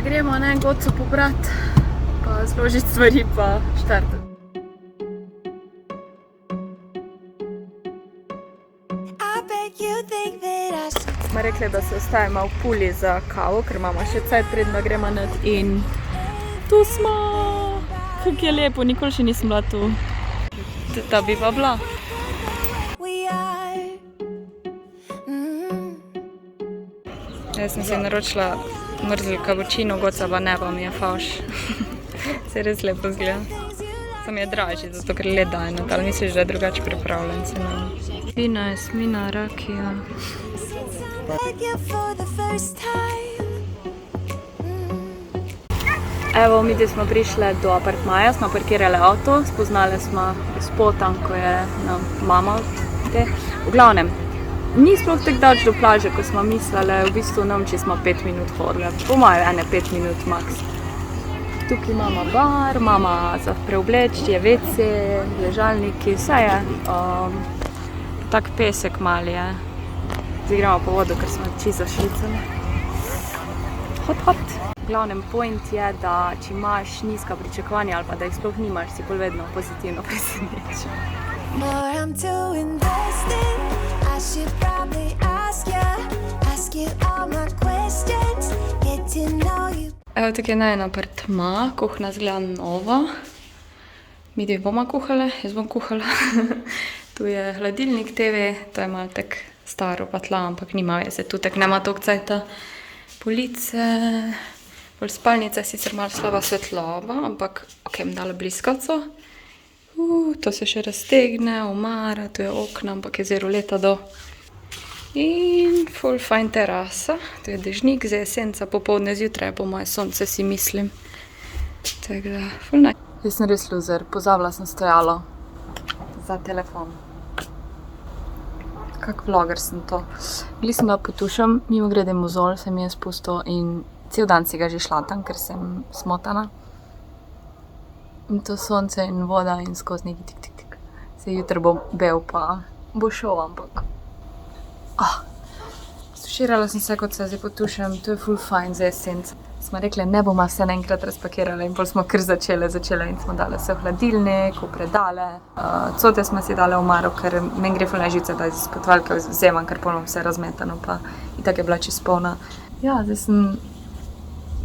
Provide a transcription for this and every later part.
gremo na en goco pobrat, pa zložiti stvari, pa štartati. Smo rekli, da se ostajamo v Puli za kavo, ker imamo še cajt predno gremo nad in tu smo! Kako je lepo, nikoli še nisem bila tu. Da bi pa bila. Jaz sem si naročila mrzl kapučino, goca pa ne, pa mi je fauš. Se res lepo zgleda. Sam je dražji, zato ker led daje, ali misliš, da je drugače pripravljen cenovno. Vina, jasmina, rakija. Evo, mi smo prišli do apartmaja, smo parkirali avto, spoznali smo gospod tam, ko je mama te. V glavnem, ni sploh tako daleč do plaže, ko smo mislili, v bistvu nam, če smo 5 minut hodili, po moje 5 minut max. Tukaj imamo bar, imamo za preobleči, je WC, ležalniki, vse je. Tak pesek mali je. Zdaj gremo po vodu, ker smo čisto zašlicali. Hot. V glavnem point je, da če imaš nizka pričakovanja ali pa da jih sploh nimaš, si bolj vedno pozitivno presenečen. Evo, tukaj je najen apartma, kuhna zgleda nova. Mi dve bomo kuhale, jaz bom kuhala. Tu je hladilnik TV, to je malo tak staro pa tla, ampak nima veze, tu tak nema toliko cajta. Police, bolj spalnica je sicer malo slaba svetlova, ampak ok, bom dala bliskaco. To se še raztegne, omara, tu je okna, ampak je zero leta do. In ful fajn terasa, tu je dežnik, zdaj je senca, popoldne zjutraj po moje sonce, si mislim. Tako da, ful naj. Jaz sem res loser, pozabila sem stojalo za telefon. Kak vloger sem to. Bili sem ga potušam, mimo grede mozol se mi je spustil in cel dan si ga že šlatam, ker sem smotana. In to sonce in voda in skozi neki tik. Se jutro bo bel pa bo šel, ampak. Stuširala sem se, kot se zdaj potušam, to je ful fajn za esenc. Smo rekli, ne bomo vse naenkrat razpakirali in pol smo kar začele in smo dali vse v hladilnik, v predale. Cote smo si dali v omaro, ker meni gre ful na živce, da iz potvalke vzemam, ker polno vse razmetano, pa itak je bila čisto polna. Ja, zdaj sem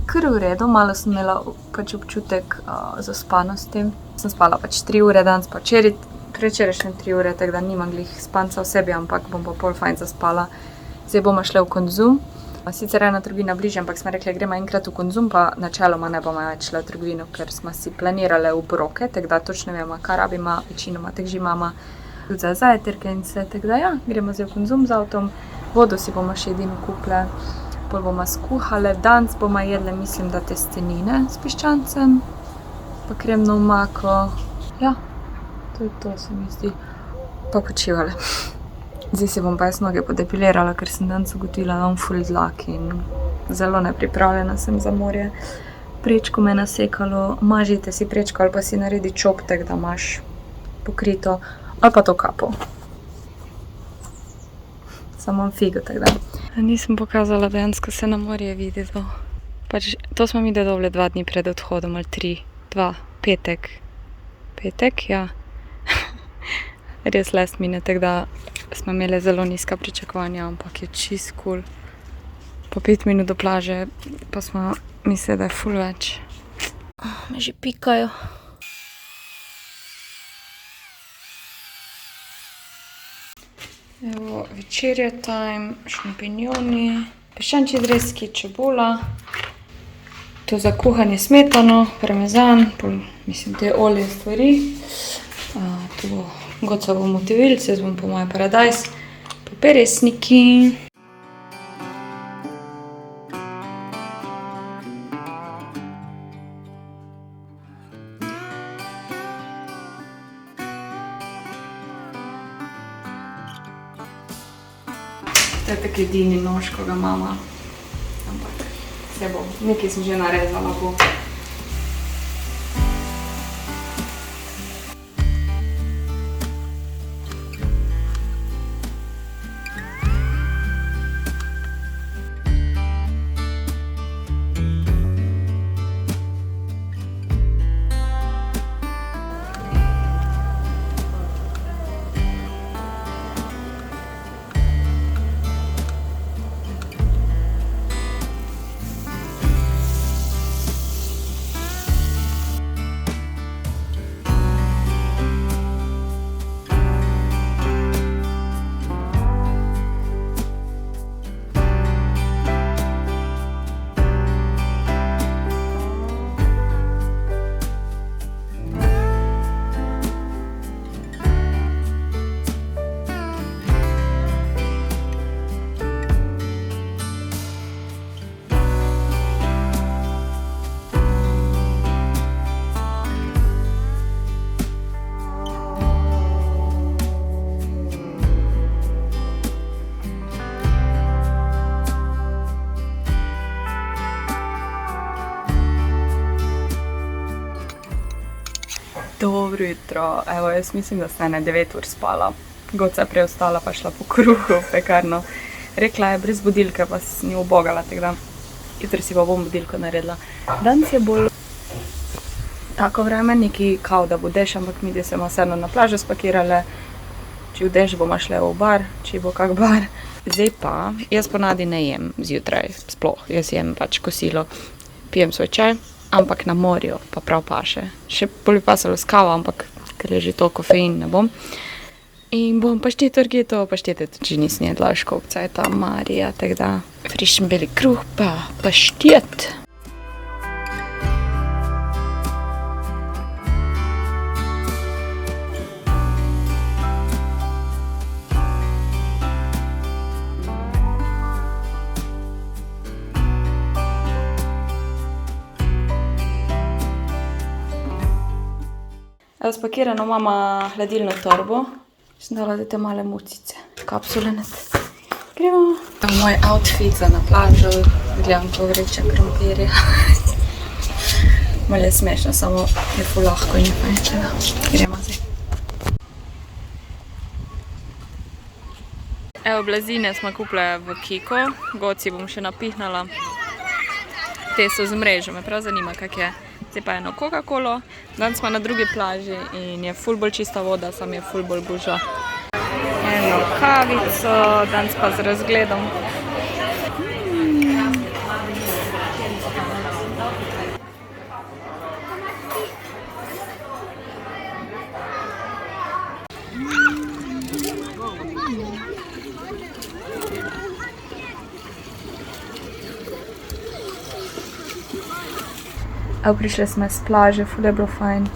kar v redu, malo sem imela pač občutek zaspanosti. Sem spala pač 3 ure danes, pa prečerajšnje 3 ure, tako da nimam glih spanca v sebi, ampak bom pa pol fajn zaspala. Zdaj bomo šli v Konzum. Sicer ena trgovina bližje, ampak smo rekli, gremo enkrat v Konzum, pa načeloma ne bomo več šli v trgovino, ker smo si planirali v broke, tako da točno vemo, kaj rabimo, večinoma tako že imamo tudi za zajtrke in vse, tako da ja, gremo zdaj v Konzum z avtom, vodo si bomo še edino kupile, pol bomo skuhale, danes bomo jedle, mislim, da testenine s piščancem, pa kremno omako, ja, to je to, se mi zdi, pa počivale. Zdaj si bom pa jaz noge podepilirala, ker sem danes ugotovila, da imam ful dlak in zelo nepripravljena sem za morje. Prečko me je nasekalo, mažite si prečko ali pa si naredi čop, tako da imaš pokrito, ali pa to kapo. Samo imam figo, tako da. Nisem pokazala, dejansko se na morje vidi to. Pač to smo mi dobili 2 dni pred odhodom, ali 3, 2, petek. Petek, ja. Res last minute, tako da smo imeli zelo nizka pričakovanja, ampak je čist cool. Po 5 minut do plaže pa smo mislili, da je ful več. Me že pikajo. Evo, večerja time, šampinjoni, piščančji zrezki, čebula. To za kuhanje smetano, parmezan, mislim, te olje stvari. Tu bo goca v motivilce, jaz bom po moje paradajz, pa peresniki. To je tak edini nož, ko ga imamo, ampak vse bo, nekaj sem že narezala bo. dobro jutro. Evo, jaz mislim, da sta ene 9 ur spala. Goca je preostala pa šla po kruhu v pekarno. Rekla je, brez budilke pa ni ubogala, tako da jutri si pa bom budilko naredila. Danes je bolj tako vreme, neki kao, da bo dež, ampak mi se bomo vseeno na plažo spakirale. Če v dež bomo šle v bar, če bo kak bar. Zdaj pa, jaz ponavadi ne jem zjutraj, sploh. Jaz jem pač kosilo, pijem svoj čaj, ampak na morju pa prav paše. Še bolj pasalo s kavo, ampak ker je že to kofein, ne bom. In bom pašteto orgeto, paštete tudi nisem jedla, škopca je ta Marija, tako da frišen beli kruh pa paštet. Evo, spakirano imamo hladilno torbo. Sem dala te male mucice, kapsule net. Gremo. Moj outfit za na plažo, gledam ko vreče krompirja. Malo je smešno, samo je ful lahko in fajn, če da. Gremo zdaj. Evo, blazine smo kupile v Kiko. Goci bom še napihnala. Te so z mrežo, me prav zanima, kak je. Zdaj pa eno Coca-Colo. Danes smo na drugi plaži in je ful bolj čista voda, sam je ful bolj buža. Eno kavico, danes pa z razgledom. Evo, prišli smo s plaže, ful je bilo fajn.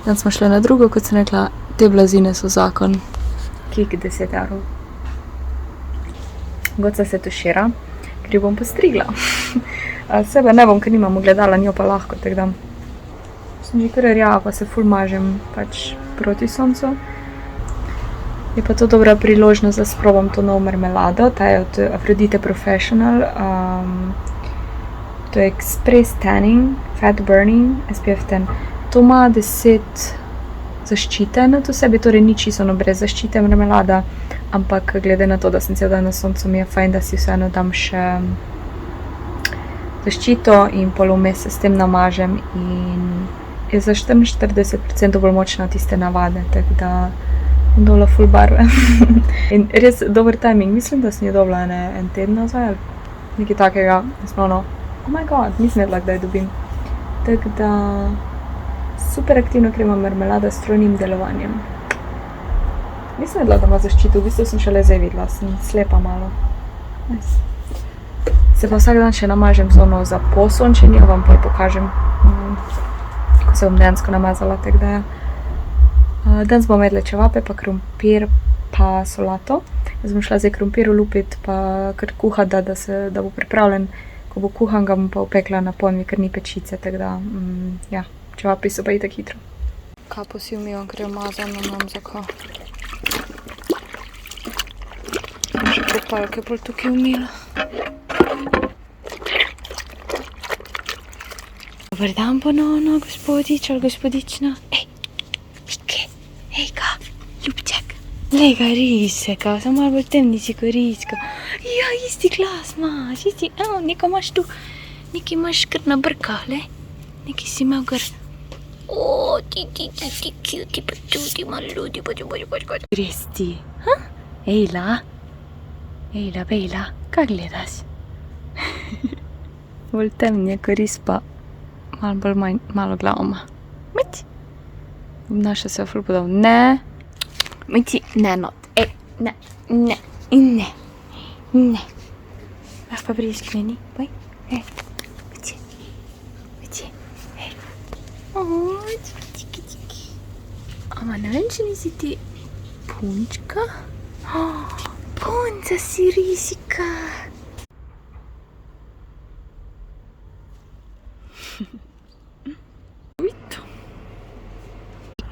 Danes smo šli na drugo, kot sem rekla, te blazine so zakon. Kik 10 €. Goca se tušira, ker jo bom postrigla. Sebe ne bom, ker nimam ogledala, njo pa lahko, tako da sem že kar rjava, pa se ful mažem pač proti soncu. Je pa to dobra priložnost, da sprobam to novo marmelado, ta je od Aphrodite Professional. To je Express Tanning, Fat Burning, SPF 10. To ima 10 zaščite na to sebi, torej ni čisto brez zaščite marmelada, ampak glede na to, da sem cel dan na soncu, mi je fajn, da si vseeno dam še zaščito in pol vmes se s tem namažem in je za 44% bolj močna tiste navade, tako da bom dobila ful barve. In res dober timing, mislim, da sem jo dobila en teden nazaj ali nekaj takega, osnovno. Oh my god, nisem vedela, kdaj dobim. Tako da super aktivna krema marmelada s trojnim delovanjem. Nisem vedela, da ima zaščito, v bistvu sem šele zdaj videla, sem slepa malo. Nice. Se pa vsak dan še namažem z ono za posončenje, vam pa pokažem, ko se bom dejansko namazala, tako da je. Danes bomo jedle čevape, pa krompir, pa solato. Jaz bom šla zdaj krompir olupit, pa kar kuhati, da bo pripravljen. Ko bo kuhan, ga bom pa upekla na ponvi, ker ni pečice, tako da, ja, čevapi so pa itak hitro. Kapo si umivam, ker je umazano, nam za ko. Še kopalke bolj tukaj umila. Dobar dan ponovno, gospodič ali gospodična. Ej, Ike, ejka, ljubček. Glej ga riseka, samo malo bolj temnici ko riska. Ja, isti glas imaš, evo, nekaj imaš tu, nekaj imaš kar na brkah, le. Nekaj si imel kar. O, ti, cutie, pa tudi malo ljudi, pa. Greš ti, ha? Ejla, bejla, kaj gledaš? Bolj temnje ko ris pa malo glavoma. Miti. Obnaša se ful podobno. Ne. Miti, ne not. Ej, ne. Ne. Máš pa bríšky, není? Poj. Hej. Vyči. Hej. Oj, tiki. Ama neviem, či nisi ty punčka? Punca si risika. Vito.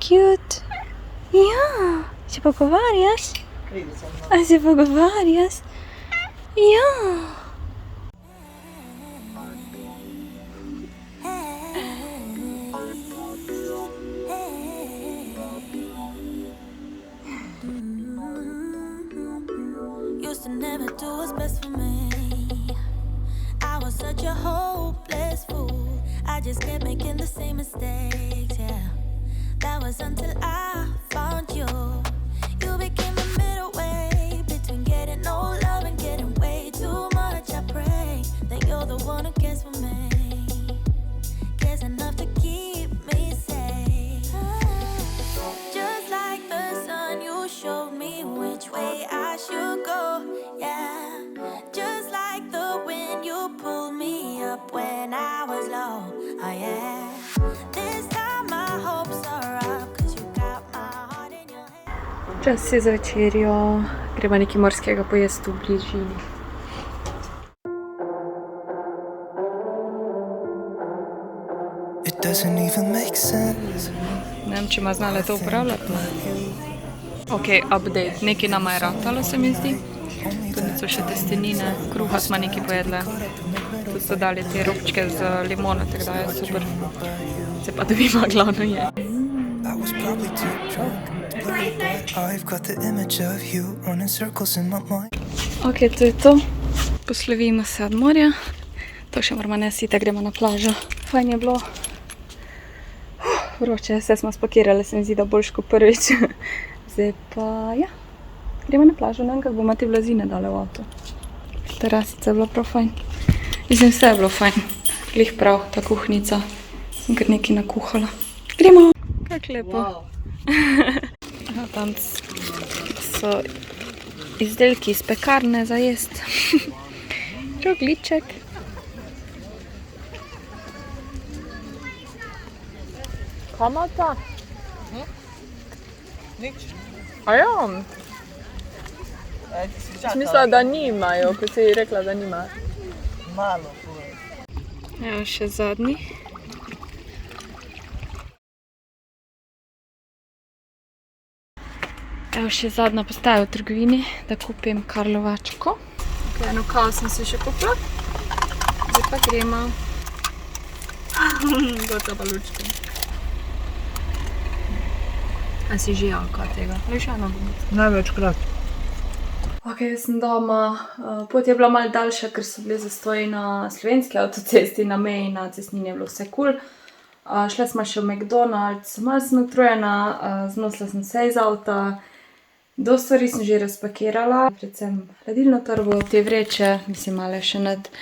Cute. Ja. Se pogovarjaš? A se pogovarjaš? Ja. to never do what's best for me. I was such a hopeless fool. I just kept making the same mistakes, yeah. That was until I found you. You became the middle way between getting no love and getting way too much. I pray that you're the one who cares for me, cares enough to keep me safe. Just like the sun, you showed me which way I should go, yeah. Just like the wind, you pulled me up when I was low, oh yeah. This time my hopes are up, 'cause you got my heart in your hand. Čas je za večerjo, gremo nekaj morskega pojesti v bližini. It doesn't even make sense. Ne vem, če ima znala to upravljati. Ok, update. Nekaj nama je ratalo, se mi zdi. Tudi so še testenine, kruha smo nekaj pojedle. Tudi so dali te robčke z limono, tako da je super. Se pa dobimo, glavno je. I was probably too drunk to believe that I've got the image of you running circles in my mind. Ok, to je to. Poslovimo se od morja. To še moramo nesiti, da gremo na plažo. Fajn je bilo. Vroče, vse smo spakirali, se mi zdi, da boljš kot prvič. Zdaj pa, ja, gremo na plažo, ne vem, kako bomo te blazine dale v avto. Terasica je bila prav fajn. Mislim, vse je bilo fajn. Glih prav, ta kuhnica. Sem kar nekaj nakuhala. Gremo! Kako lepo. Wow. Tam so izdelki iz pekarne za jest. Rogliček. Kaj ima ta? Nič. A ja, Mislila, da nimajo, ko si rekla, da nima. Malo. evo še zadnji. Evo še zadnja postaja v trgovini, da kupim karlovačko. Ok, eno kavo sem si še kupila. Zdaj pa gremo. Gota pa lučka. A si že javka tega? Ali še eno bo? Največkrat. Ok, jaz sem doma. Pot je bila malo daljša, ker so bili zastoji na slovenski avtocesti, na meji, na cestnini je bilo vse cool. Šla smo še v McDonald's, malo sem utrujena, znosila sem vse iz avta. Dosti stvari sem že razpakirala, predvsem hladilno torbo, te vreče, mislim, male še nad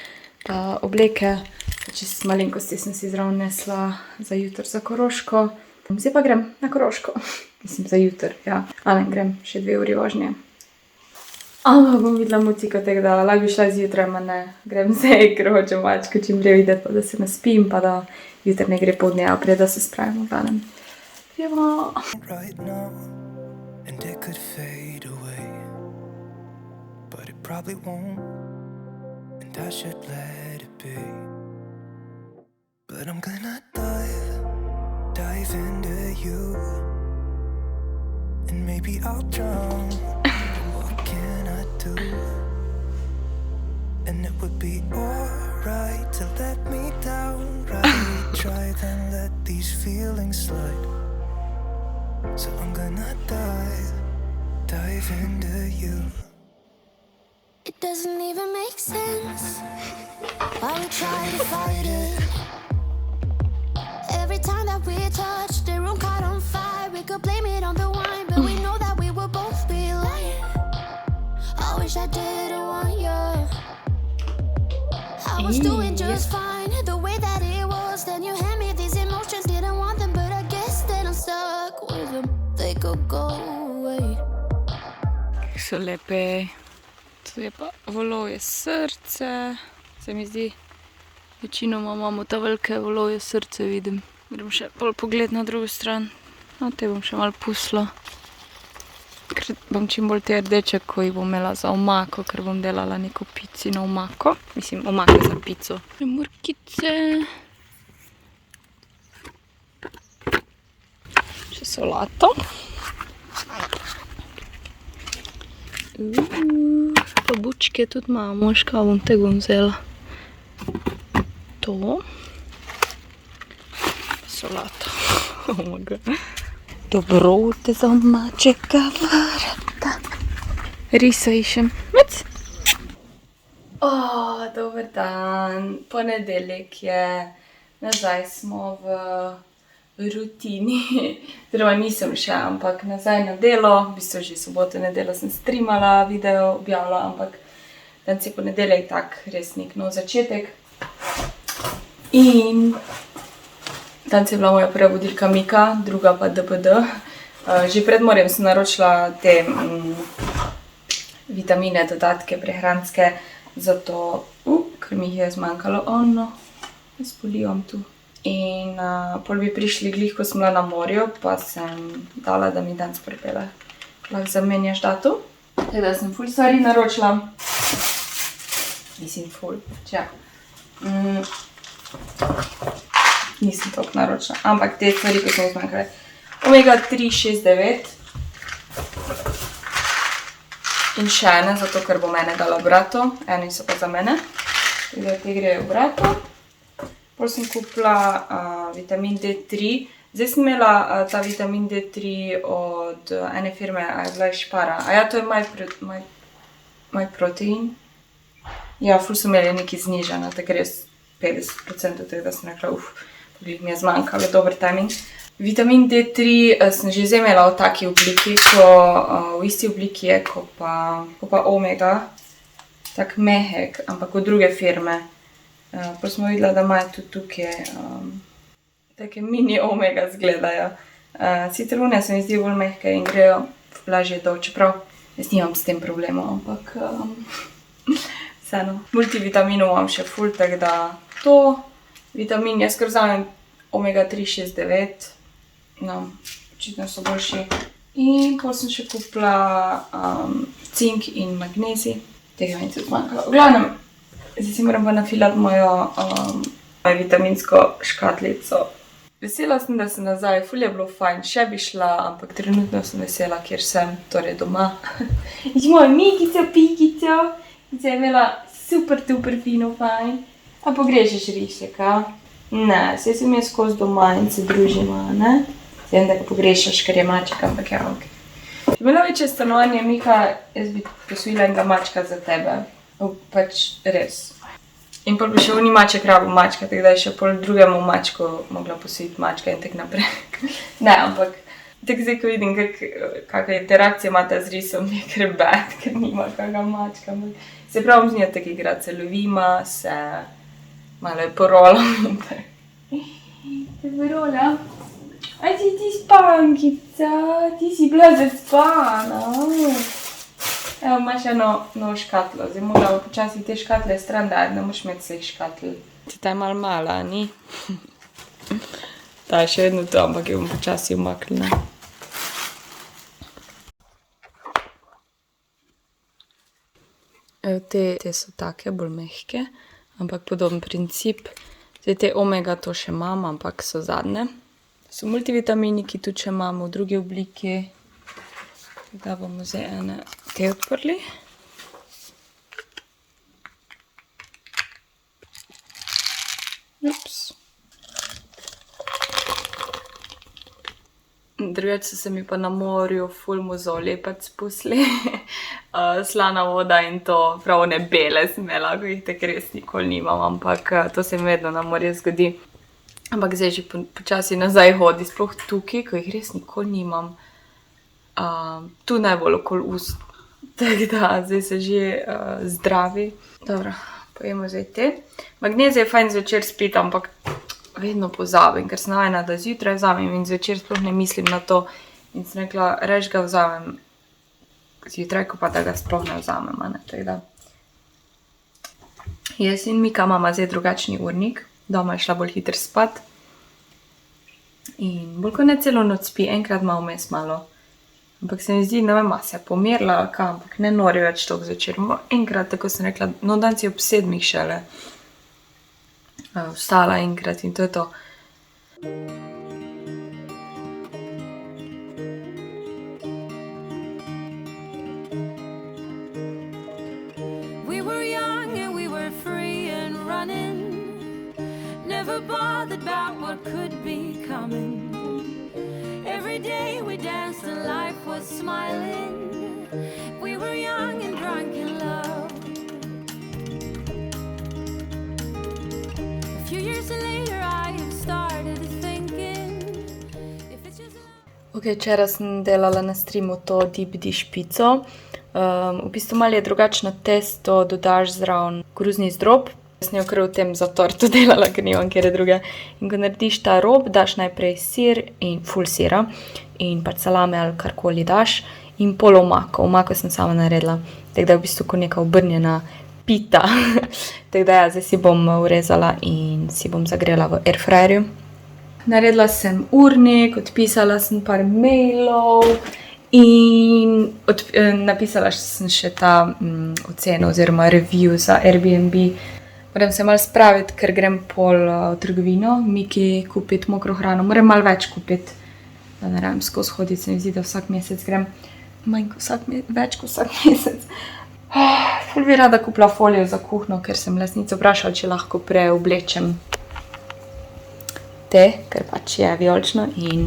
obleke. Čisto malenkosti sem si zraven nesla za jutro za Koroško. Zdaj pa grem na Koroško. Mislim, za jutro, ja. A ne, grem še 2 uri vožnje. Ampak bom videla mutiko, tako da lahko bi šla zjutraj, ma ne. Grem zdaj, ker hočem mačko čim prej videti, pa da se naspim, pa da jutri ne gre poldneva, prej da se spravim v glavnem. Gremo! Right now, and it could fade away, but it probably won't, and I should let it be. But I'm gonna dive into you, and maybe I'll drown. What can I do? And it would be alright to let me down. Rather try than let these feelings slide. So I'm gonna dive into you. It doesn't even make sense why we try to fight it. Every time that we touch, the room caught on fire. We could blame it on the wine, but we know that we will both be lying. I wish I didn't want you. I was doing just fine, the way that it was. Then you hand me these emotions, didn't want them, but I guess that I'm stuck with them. They could go away. So lepe. Tu je pa volovje srce. Se mi zdi, večinoma imamo ta velike volovje srce, vidim. Grem še pol pogled na drugo stran. No, te bom še malo pusla. Ker bom čim bolj te rdeče, ko jih bom imela za omako, ker bom delala neko picino omako. Mislim, omako za pico. Murkice. Še solato. Pa bučke tudi imamo, škaj bom tega vzela. To. Solato. Oh my god. Dobro te za mačeka vrata. Risa išem. Mec. Dober dan, ponedeljek je, nazaj smo v rutini, oziroma nisem še, ampak nazaj na delo, v bistvu že soboto, nedeljo sem streamala, video objavila, ampak danes je ponedeljek, tak res nek nov začetek. In danes je bila moja prva budilka Mika, druga pa DPD. Že pred morjem sem naročila te vitamine, dodatke, prehranske, zato, ker mi jih je zmanjkalo, no, jaz polivam tu. In pol bi prišli glih, ko sem bila na morju, pa sem dala, da mi danes pripelje. Lahko zamenjaš datum. Tako da sem ful stvari naročila. Mislim ful, če. Nisem toliko naročila, ampak te stvari, ko sem zmanjkale. Omega 369. In še ene, zato ker bom ene dala v brato, eni so pa za mene. Tako te grejo v brato. Pol sem kupila vitamin D3. Zdaj sem imela ta vitamin D3 od ene firme, a je bila iz Spara. A ja, to je My Protein. Ja, ful so imeli nekaj znižano, tako res 50%, tako da sem rekla, glih mi je zmanjkalo, dober timing. Vitamin D3 sem že zdaj imela v taki obliki, v isti obliki je, ko pa omega, tak mehek, ampak od druge firme. Pol smo videla, da imajo tudi tukaj, take mini omega zgledajo. Sicer one se mi zdi bolj mehke in grejo lažje dol, čeprav jaz nimam s tem problemov, ampak vseeno. Multivitaminov imam še ful, tako da to, vitamin, jaz kar vzamem omega 369, no, očitno so boljši. In pol sem še kupila cink in magnezij, tega mi tudi zmanjkalo. V glavnem, zdaj si moram pa nafilati mojo vitaminsko škatlico. Vesela sem, da sem nazaj, ful je bilo fajn, še bi šla, ampak trenutno sem vesela, kjer sem, torej doma. Viš mojo Mikico, Pikico, ki se je imela super, duper fino, fajn. A pogrešaš Rišeka? Ne, saj sem jaz skozi doma in se družimo, ne? Vem, da ga pogrešaš, ker je maček, ampak ja, ok. Če bi imela večje stanovanje, Mika, jaz bi posvojila enega mačka za tebe. Pač res. In pol bi še oni maček rabil mačka, tako da je še pol drugemu mačku mogla posvojiti mačka in tak naprej. Ne, ampak tako zdaj, ko vidim, kakva interakcija imata z Risom, mi je kar bad, ker nima kakega mačka. Se pravim z njo tako igrati, se lovima, se malo je porolam in tako. Se porola? A ti spankica, ti si bila zaspana. Evo, imaš eno novo škatlo, zdaj moramo počasi te škatle stran dati, ne moraš imeti vseh škatl. Ta je malo mala, ni? Ta je še vedno to, ampak jo bom počasi umaknila. Evo, te so take, bolj mehke, ampak podoben princip. Zdaj te omega to še imam, ampak so zadnje. So multivitamini, ki tudi še imamo v drugi obliki. Da bomo zdaj ene te odprli. Ups. Drugače so se mi pa na morju ful mozolje pač spustili. Slana voda in to, prav one bele sem imela, ko jih tako res nikoli nimam, ampak to se mi vedno na morju zgodi. Ampak zdaj že počasi nazaj hodi, sploh tukaj, ko jih res nikoli nimam. Tu najbolj okoli ust, tako da zdaj se že zdravi. Dobro, pojemo zdaj te. Magnezij je fajn zvečer spiti, ampak vedno pozabim, ker sem navajena, da zjutraj vzamem in zvečer sploh ne mislim na to. In sem rekla, reč ga vzamem zjutraj, ko pa da ga sploh ne vzamem, ne, tako da. Jaz in Mika imamo zdaj drugačni urnik, doma je šla bolj hitro spat. In bolj kot ne celo noč spi, enkrat ima vmes malo. Ampak se mi zdi, ne vem, se je pomerila ali kaj, ampak ne nori več toliko zvečer. Enkrat, tako sem rekla, no danes je ob 7 šele vstala enkrat in to je to. We were young and we were free and running, never bothered about what could be coming. Every day we danced and life was smiling. We were young and drunk in love. Ok, včeraj sem delala na streamu to deep dish pico. V bistvu malo je drugačno testo, dodaš zraven koruzni zdrob. Jaz sem jo kar v tem za torto delala, ker nimam kjer druge. In ko narediš ta rob, daš najprej sir in ful sira in pač salame ali karkoli daš in pol omako. Omako sem sama naredila, tako da je v bistvu kot neka obrnjena pita. Tako da ja, zdaj si bom urezala in si bom zagrela v airfryerju. Naredila sem urnik, odpisala sem par mailov in napisala sem še ta oceno oziroma review za Airbnb. Moram se malo spraviti, ker grem pol v trgovino, Miki kupiti mokro hrano. Moram malo več kupiti, da ne rabim skozi hoditi, se mi zdi, da vsak mesec grem več kot vsak mesec. Ful bi rada kupila folijo za kuhno, ker sem lastnico vprašala, če lahko preoblečem te, ker pač je vijolično in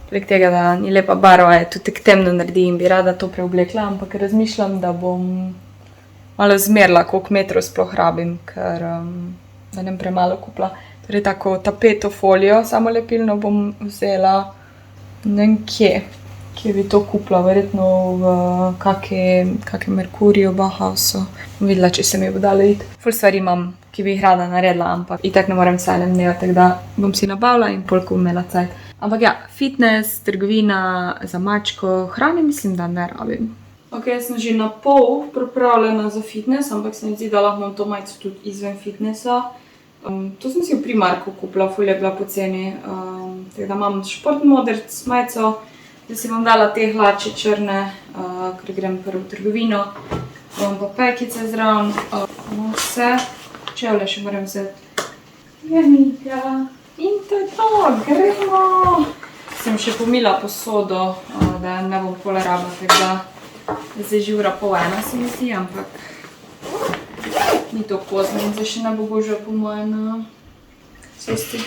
poleg tega, da ni lepa barva, je tudi tako temno naredi in bi rada to preoblekla, ampak razmišljam, da bom malo zmerila, koliko metrov sploh rabim, ker da ne premalo kupila. Torej tako tapeto folijo, samo lepilno bom vzela ne vem kje bi to kupila, verjetno v kake Merkurju, Bauhausu. Bom videla, če se mi bo dalo iti. Ful stvari imam, ki bi jih rada naredila, ampak itak ne morem vse enem dneva, tako da bom si nabavila in pol, ko bom imela cajt. Ampak ja, fitness, trgovina za mačko, hrane mislim, da ne rabim. Ok, jaz sem že na pol pripravljena za fitness, ampak se mi zdi, da lahko imam to majico tudi izven fitnessa. To sem si v Primarku kupila, ful je bila poceni. Tako da imam športni modrc majico. Zdaj si bom dala te hlače črne, ker grem prvo v trgovino. Bom pa pekice zraven, vse. Čevlje še moram vzeti. Jemika. In to je to, gremo! Sem še pomila posodo, da ne bom pol rabila, tako da zdaj že ura pol ena se mi zdi, ampak ni to pozno in zdaj še ne bo gužva po moje na cesti.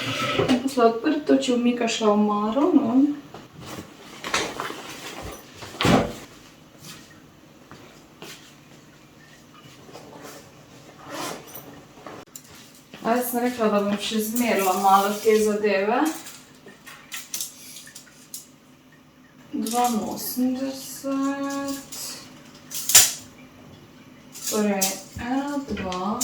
Posla odprto, če bom Mika šla v Maro, no. Jaz sem rekla, da bom še zmerila malo te zadeve. 82. Torej, 1, 2.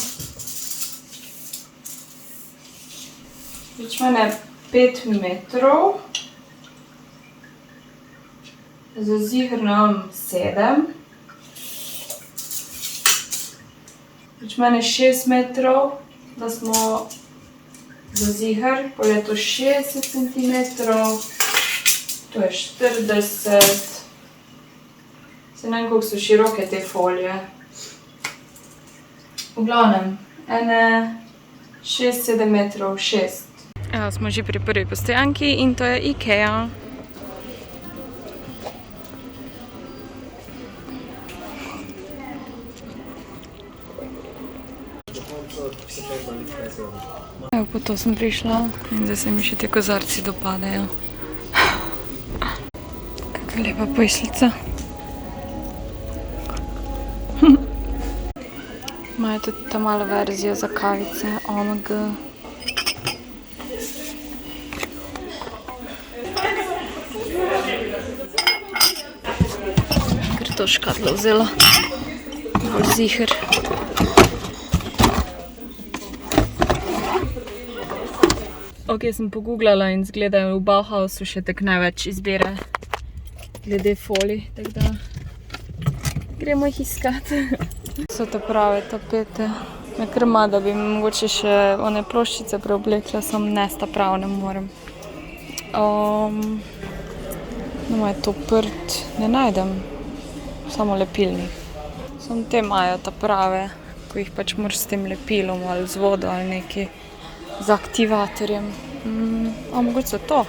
Več mene 5 metrov. Zazihrnem 7. Več mene 6 metrov. Da smo zazihr, pol je to 60 centimetrov, to je 40. Se ne vem, koliko so široke te folije. V glavnem, 6-7 metrov, 6. Evo, smo že pri prvi postojanki in to je Ikea. Evo, po to sem prišla in zdaj se mi še te kozarci dopadajo. Kakva lepa pojslica. Imajo tudi ta malo verzijo za kavice, OMG. Ker to škatlo vzela. Bolj ziher. Ok, sem pogooglala in zgleda v Bauhausu še tako največ izbire glede folij, tako da gremo jih iskati. So to prave tapete. Me krma, da bi mogoče še one ploščice preoblekla, sem nesta prav, ne morem. Doma je to prt, ne najdem, samo lepilni. Samo te imajo ta prave, ko jih pač moraš s tem lepilom ali z vodo ali nekaj. Z aktivatorjem. Mogoče to.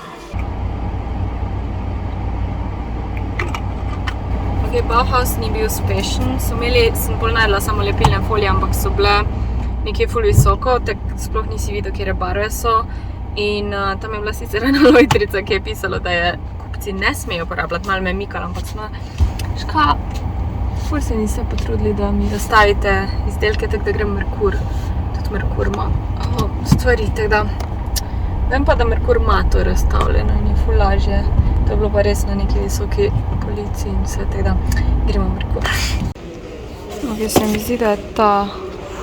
Ok, Bauhaus ni bil uspešen. Sem bolj najdela samo lepilne folije, ampak so bile nekje ful visoko, tako sploh nisi videl, kjer barve so. In tam je bila sicer ena lojtrica, ki je pisalo, da je kupci ne smejo uporabljati, malo me je mikala, ampak smo ful se niste potrudili, da mi razstavite izdelke, tako da grem Merkur. Tudi Merkur ima stvari, tako da vem pa, da Merkur ima to razstavljeno in je ful lažje To je bilo pa res na neki visoki policiji in vse, tako da gremo v Merkur. Ok, se mi zdi, da je ta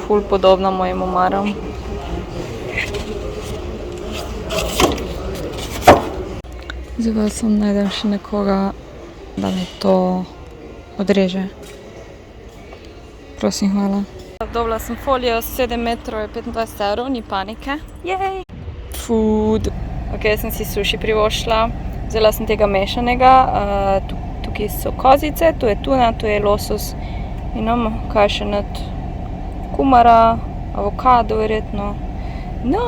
ful podobna mojim omaram. Zdaj pa sem najdem še nekoga, da mi to odreže. Prosim, hvala. Dobila sem folijo, 7 metrov je 25 evrov, ni panike. Jej! Food. Ok, sem si suši privošla. Vzela sem tega mešanega. Tukaj so kozice, tu je tuna, tu je losos. In imamo kaj še not kumara, avokado verjetno. No.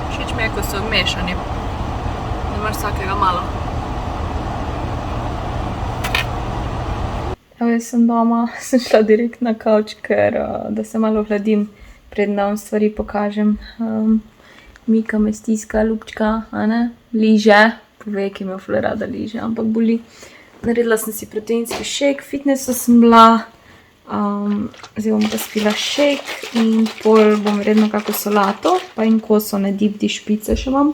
Všeč mi je, ko so mešani. Da imaš vsakega malo. Jaz sem doma, sem šla direkt na kavč, ker da se malo hladim, preden vam stvari pokažem. Mika me stiska, ljubčka, a ne? Liže, pove, ki me ful rada liže, ampak boli. Naredila sem si proteinski shake, v fitnessu sem bila. Zdaj bom pa spila shake in pol bom redno kako solato, pa in koso ne deep dish pice še imam.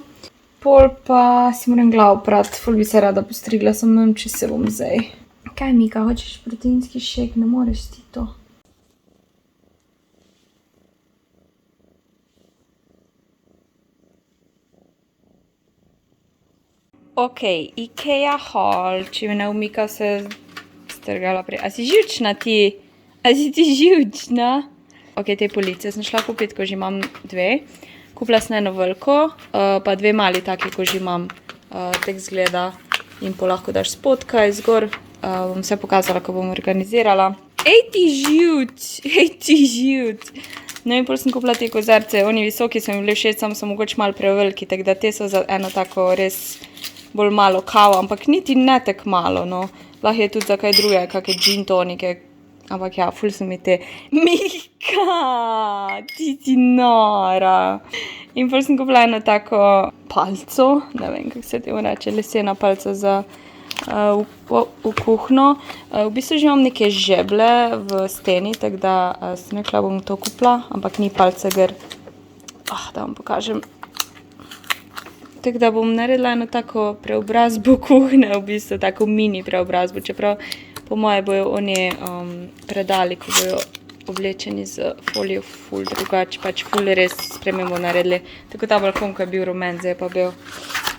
Pol pa si moram glavo prati, ful bi se rada postrigla, sem ne vem, če se bom zdaj. Kaj, Mika, hočeš proteinski shake, ne moreš ti to. Ok, Ikea haul, če me ne umika se strgala prej. A si živčna ti? A si ti živčna? Ok, te police sem šla kupiti, ko že imam dve. Kupila sem eno veliko, pa dve mali taki, ko že imam. Tek zgleda in pol lahko daš spodkaj, zgor. Bom vse pokazala, ko bom organizirala. Ej ti živč! No in pol sem kupila te kozarce, oni visoki so mi bili všeč, samo so mogoče malo preveliki, tako da te so za eno tako res bolj malo kavo, ampak niti ne tak malo, no. Lahko je tudi za kaj druge, kakve gin tonike, ampak ja, ful so mi te. Mika, ti si nora! In pol sem kupila eno tako palco, ne vem, kako se temu reče, lesena palca za v kuhno. V bistvu že imam neke žeble v steni, tako da sem rekla, bom to kupila, ampak ni palce, ker da vam pokažem. Tako da bom naredila eno tako preobrazbo kuhne, v bistvu tako mini preobrazbo, čeprav po moje bojo oni predali, ko bojo oblečeni z folijo ful drugače, pač ful res spremembo naredili. Tako ta balkon, ko je bil rumen, zdaj pa bil.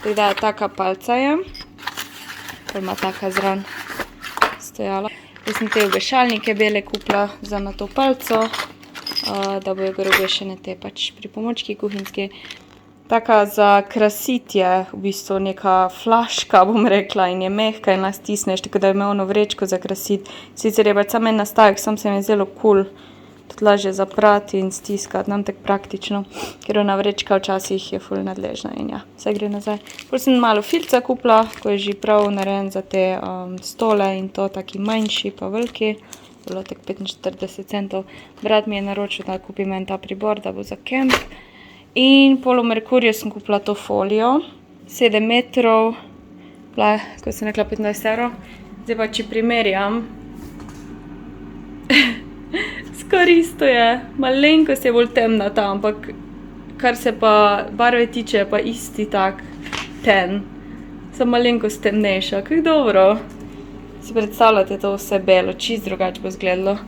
Tako da taka palca je. Pol ima taka zran stojala. Jaz sem te obešalnike bele kupila za na to palco, da bojo gor obešene te pač pripomočki kuhinjski. Taka za krasitje, v bistvu neka flaška, bom rekla, in je mehka in lahko stisneš, tako da ima ono vrečko za krasit. Sicer je pač samo en nastavek, sam se mi je zelo cool, tudi lažje zaprati in stiskati, nam tak praktično, ker ona vrečka včasih je ful nadležna in ja, vse gre nazaj. Pol sem malo filca kupila, ko je že prav narejen za te stole in to, taki manjši pa veliki, bilo tak 45 centov. Brat mi je naročil, da kupim en ta pribor, da bo za kemp. In pol v Merkurju sem kupila to folijo, 7 metrov, bila, ko sem rekla 15 evrov. Zdaj pa, če primerjam, skoraj isto je, malenkost je bolj temna ta, ampak kar se pa barve tiče, je pa isti tak ten, samo malenkost temnejša, kako dobro. Si predstavljate to vse belo, čist drugače bo izgledalo.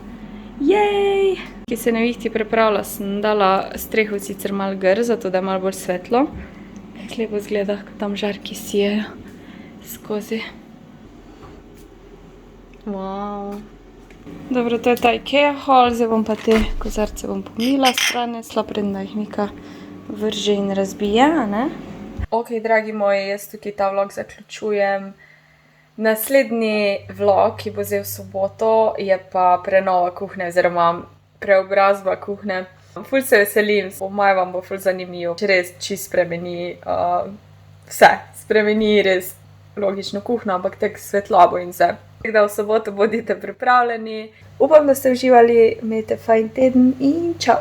Jej! Ki se nevihti prepravila, sem dala streho sicer malo gr, zato da je malo bolj svetlo. Kako lepo izgleda, ko tam žarki sijejo skozi. Wow. Dobro, to je ta Ikea haul, zdaj bom pa te kozarce pomila stranesla, preden da jih Mika vrže in razbije, ne? Ok, dragi moji, jaz tukaj ta vlog zaključujem. Naslednji vlog, ki bo zdaj v soboto, je pa prenova kuhne, oziroma preobrazba kuhne. Ful se veselim, po moje vam bo ful zanimivo, če res čist spremeni vse. Spremeni res logično kuhno, ampak tak svetlobo in vse. Tako da v soboto bodite pripravljeni. Upam, da ste uživali, imejte fajn teden in čau!